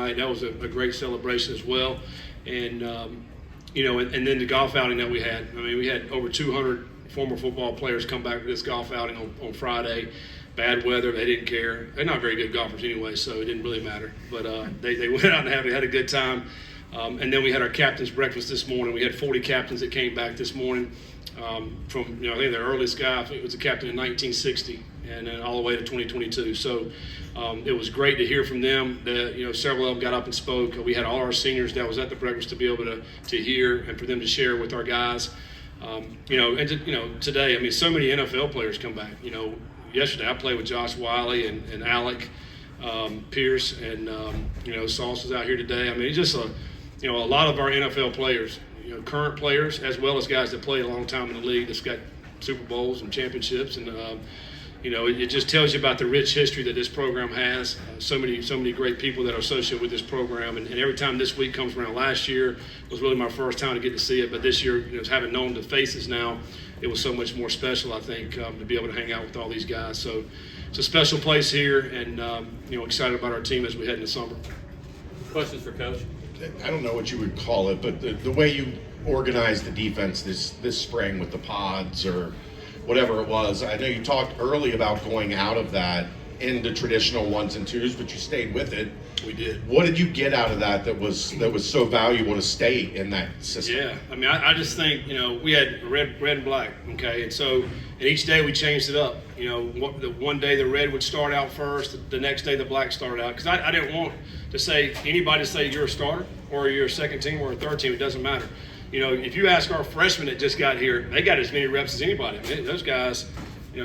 night. That was a great celebration as well. And, and then the golf outing that we had. I mean, we had over 200 former football players come back to this golf outing on Friday. Bad weather, they didn't care. They're not very good golfers anyway, so it didn't really matter. But they went out and had a good time. And then we had our captain's breakfast this morning. We had 40 captains that came back this morning from, I think the earliest guy, I think it was a captain in 1960, and then all the way to 2022. So it was great to hear from them. Several of them got up and spoke. We had all our seniors that was at the breakfast to be able to hear and for them to share with our guys. Today, I mean, so many NFL players come back. Yesterday I played with Josh Wiley and Alec Pierce, and Sauce was out here today. I mean, it's just a lot of our NFL players, current players, as well as guys that played a long time in the league that's got Super Bowls and championships, and it just tells you about the rich history that this program has. So many great people that are associated with this program, and every time this week comes around. Last year was really my first time to get to see it, but this year, having known the faces now, it was so much more special, I think, to be able to hang out with all these guys. So it's a special place here, and excited about our team as we head into summer. Questions for Coach? I don't know what you would call it, but the way you organized the defense this spring with the pods or whatever it was, I know you talked early about going out of that into traditional 1s and 2s, but you stayed with it. We did. What did you get out of that was so valuable to stay in that system? Yeah, I mean, I just think, we had red and black, okay? And so, and each day we changed it up. The one day the red would start out first, the next day the black started out. Because I didn't want to say, anybody to say you're a starter or you're a second team or a third team, it doesn't matter. If you ask our freshmen that just got here, they got as many reps as anybody. I mean, those guys,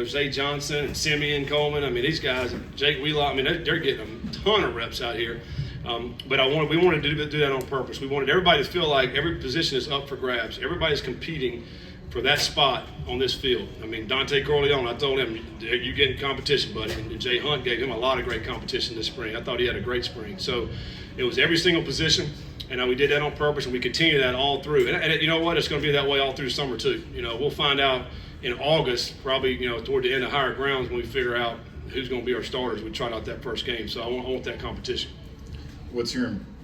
Zay Johnson and Simeon Coleman, I mean, these guys, Jake Wheelock, I mean, they're getting a ton of reps out here. But we wanted to do that on purpose. We wanted everybody to feel like every position is up for grabs. Everybody's competing for that spot on this field. I mean, Dante Corleone, I told him, you're getting competition, buddy. And Jay Hunt gave him a lot of great competition this spring. I thought he had a great spring. So it was every single position. And we did that on purpose, and we continue that all through. And you know what? It's going to be that way all through summer, too. We'll find out in August, probably, toward the end of higher grounds, when we figure out who's going to be our starters. We tried out that first game. So I want that competition. What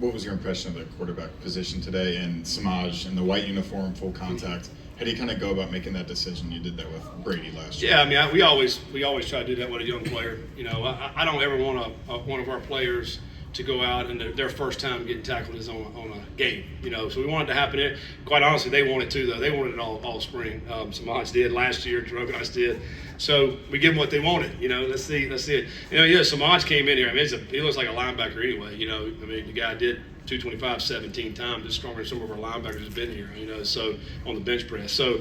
was your impression of the quarterback position today and Samaj in the white uniform, full contact? How do you kind of go about making that decision? You did that with Brady last year. Yeah, I mean, we always try to do that with a young player. I don't ever want one of our players to go out and their first time getting tackled is on a game. So we want it to happen there. Quite honestly, they want it too, though. They wanted it all spring. Samaj did last year. Drogas did. So we give them what they wanted. Let's see it. Samaj came in here. I mean, he looks like a linebacker anyway. I mean, the guy did 225 17 times. It's stronger than some of our linebackers have been here. So on the bench press. So,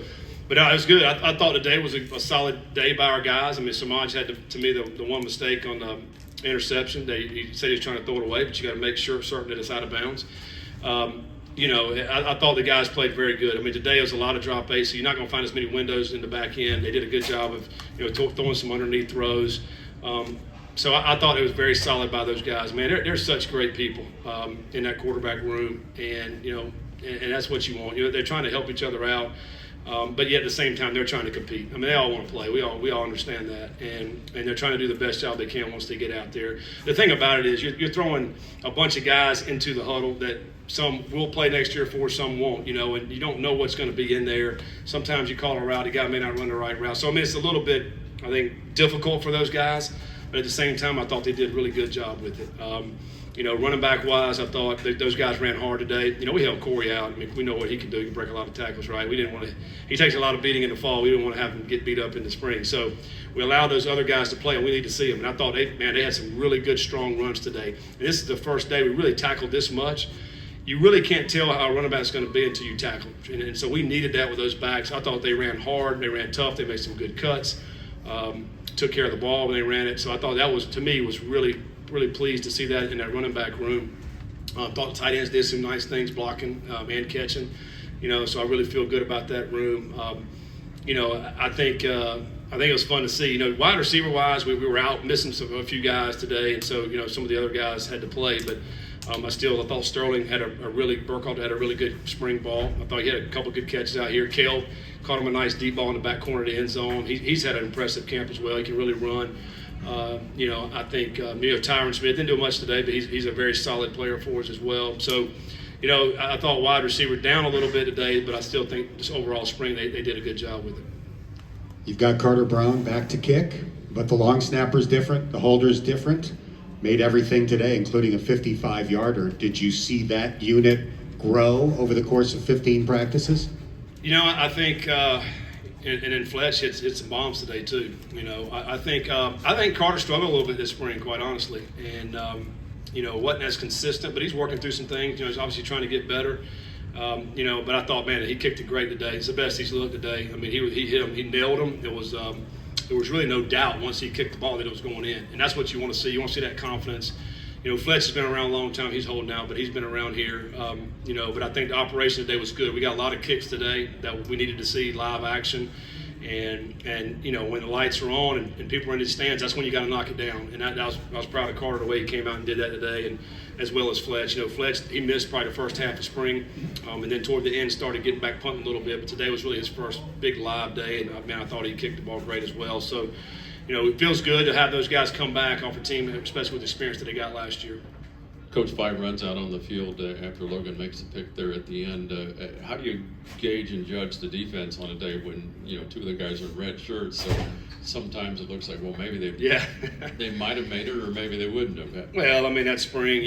but it was good. I thought today was a solid day by our guys. I mean, Samaj had to me the one mistake on the interception. He said he was trying to throw it away, but you got to make certain that it's out of bounds. I thought the guys played very good. I mean, today was a lot of drop eight, so you're not going to find as many windows in the back end. They did a good job of throwing some underneath throws. So I thought it was very solid by those guys. Man, they're such great people in that quarterback room, and and that's what you want. They're trying to help each other out. But yet at the same time, they're trying to compete. I mean, they all want to play. We all understand that, and they're trying to do the best job they can once they get out there. The thing about it is you're throwing a bunch of guys into the huddle that some will play next year for, some won't, and you don't know what's going to be in there. Sometimes you call a route, the guy may not run the right route. So, I mean, it's a little bit, I think, difficult for those guys. But at the same time, I thought they did a really good job with it. Running back wise, I thought those guys ran hard today. We held Corey out. I mean, we know what he can do. He can break a lot of tackles, right? We didn't want to. He takes a lot of beating in the fall. We didn't want to have him get beat up in the spring. So we allowed those other guys to play, and we need to see them. And I thought, they had some really good, strong runs today. And this is the first day we really tackled this much. You really can't tell how a running back is going to be until you tackle. And so we needed that with those backs. I thought they ran hard. They ran tough. They made some good cuts. Took care of the ball when they ran it. So I thought that was, to me, was really pleased to see that in that running back room. Thought the tight ends did some nice things blocking and catching. So I really feel good about that room. I think it was fun to see. Wide receiver wise, we were out missing a few guys today, and so some of the other guys had to play. But I thought Sterling had Burkhalter had a really good spring ball. I thought he had a couple good catches out here. Kale caught him a nice deep ball in the back corner of the end zone. He's had an impressive camp as well. He can really run. I think Tyron Smith didn't do much today, but he's a very solid player for us as well. So, I thought wide receiver down a little bit today, but I still think this overall spring they did a good job with it. You've got Carter Brown back to kick, but the long snapper's different, the holder's different. Made everything today, including a 55-yarder. Did you see that unit grow over the course of 15 practices? I think, and in Fletch hit some bombs today too. I think Carter struggled a little bit this spring, quite honestly, and wasn't as consistent. But he's working through some things. He's obviously trying to get better. But I thought, man, he kicked it great today. It's the best he's looked today. I mean, he hit him, he nailed him. There was really no doubt once he kicked the ball that it was going in, and that's what you want to see. You want to see that confidence. Fletch has been around a long time. He's holding out, but he's been around here. But I think the operation today was good. We got a lot of kicks today that we needed to see live action. And when the lights are on and people are in the stands, that's when you got to knock it down. And I was proud of Carter the way he came out and did that today, and as well as Fletch. Fletch, he missed probably the first half of spring, and then toward the end started getting back punting a little bit. But today was really his first big live day, and I thought he kicked the ball great as well. So, it feels good to have those guys come back off a team, especially with the experience that they got last year. Coach, 5 runs out on the field after Logan makes the pick there at the end. How do you gauge and judge the defense on a day when 2 of the guys are in red shirts? So sometimes it looks like, well, maybe they might have made it, or maybe they wouldn't have. Well, I mean, that spring,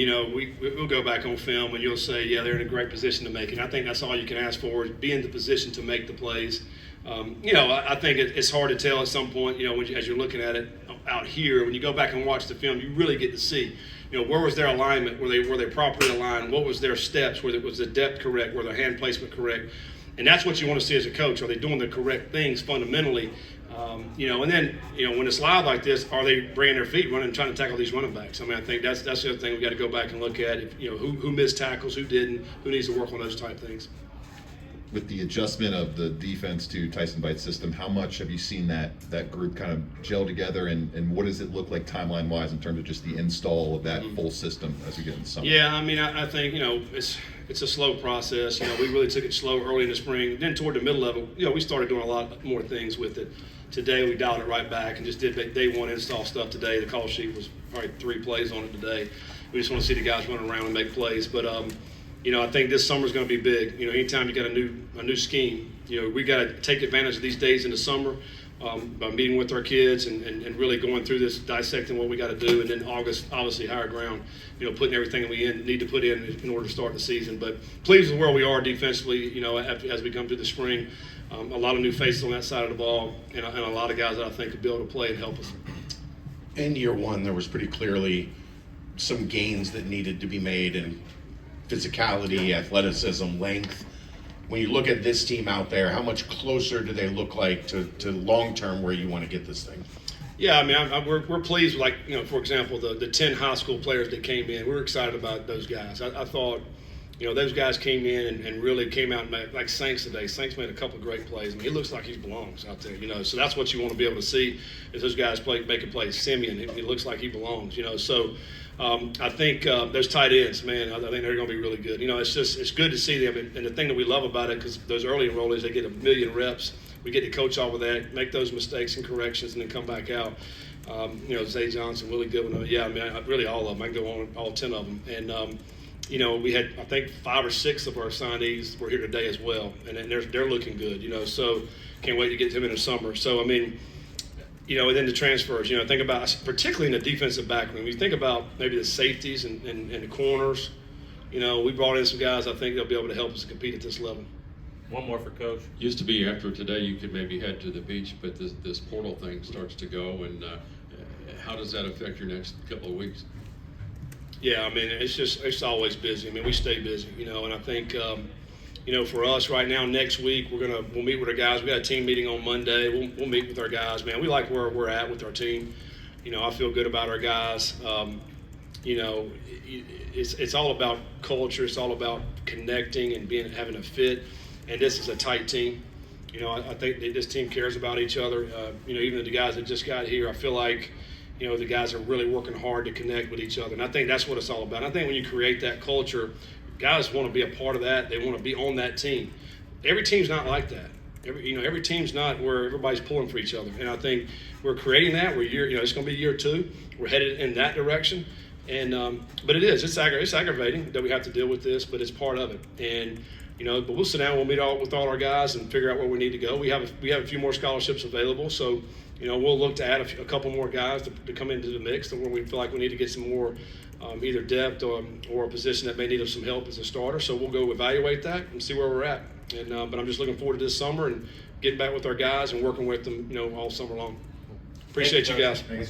we'll go back on film and you'll say, yeah, they're in a great position to make it. I think that's all you can ask for, is be in the position to make the plays. I think it's hard to tell at some point, as you're looking at it out here, when you go back and watch the film, you really get to see, where was their alignment? Were they properly aligned? What was their steps? Was the depth correct? Were their hand placement correct? And that's what you want to see as a coach. Are they doing the correct things fundamentally? And then, when it's live like this, are they bringing their feet, running, and trying to tackle these running backs? I mean, I think that's the other thing we got to go back and look at. Who missed tackles, who didn't, who needs to work on those type things. With the adjustment of the defense to Tyson Bite's system, how much have you seen that group kind of gel together, and what does it look like timeline-wise in terms of just the install of that full system as we get into summer? Yeah, I mean, I think, it's a slow process. We really took it slow early in the spring. Then toward the middle of it, we started doing a lot more things with it. Today, we dialed it right back and just did day one install stuff today. The call sheet was probably 3 plays on it today. We just want to see the guys run around and make plays. But, I think this summer is going to be big. Anytime you got a new scheme, we got to take advantage of these days in the summer by meeting with our kids and really going through this, dissecting what we got to do. And then August, obviously, higher ground, putting everything that we need to put in order to start the season. But pleased with where we are defensively, as we come through the spring. A lot of new faces on that side of the ball, and a lot of guys that I think could be able to play and help us. In year one, there was pretty clearly some gains that needed to be made in physicality, athleticism, length. When you look at this team out there, how much closer do they look like to long-term where you want to get this thing? Yeah, I mean, we're pleased with, for example, the 10 high school players that came in. We're excited about those guys. I thought, those guys came in and really came out and made, like Saints today. Saints made a couple of great plays. I mean, he looks like he belongs out there, So that's what you want to be able to see is those guys making plays. Simeon, he looks like he belongs, So I think those tight ends, man, I think they're going to be really good. It's good to see them. And the thing that we love about it, because those early enrollees, they get 1 million reps. We get to coach off of that, make those mistakes and corrections, and then come back out. Zay Johnson, Willie Goodwin, really all of them. I can go on all 10 of them. And, we had, I think, 5 or 6 of our signees were here today as well. And they're looking good, So can't wait to get them in the summer. So, I mean, and then the transfers, think about, particularly in the defensive back room, you think about maybe the safeties and the corners, we brought in some guys I think they'll be able to help us compete at this level. One more for Coach. Used to be after today you could maybe head to the beach, but this portal thing starts to go, and how does that affect your next couple of weeks? Yeah, I mean, it's always busy. I mean, we stay busy, and I think, for us right now, next week, we'll meet with our guys. We got a team meeting on Monday. We'll meet with our guys, man. We like where we're at with our team. I feel good about our guys. It's all about culture. It's all about connecting and having a fit. And this is a tight team. I think that this team cares about each other. Even the guys that just got here, I feel like, the guys are really working hard to connect with each other. And I think that's what it's all about. I think when you create that culture, guys want to be a part of that. They want to be on that team. Every team's not like that. Every team's not where everybody's pulling for each other, and I think we're creating that. It's going to be year 2. We're headed in that direction, and but it's aggravating that we have to deal with this, but it's part of it. And but we'll sit down, we'll meet with all our guys and figure out where we need to go. We have a few more scholarships available, so we'll look to add a couple more guys to come into the mix, where we feel like we need to get some more either depth or a position that may need some help as a starter. So we'll go evaluate that and see where we're at. And but I'm just looking forward to this summer and getting back with our guys and working with them, all summer long. Appreciate you guys.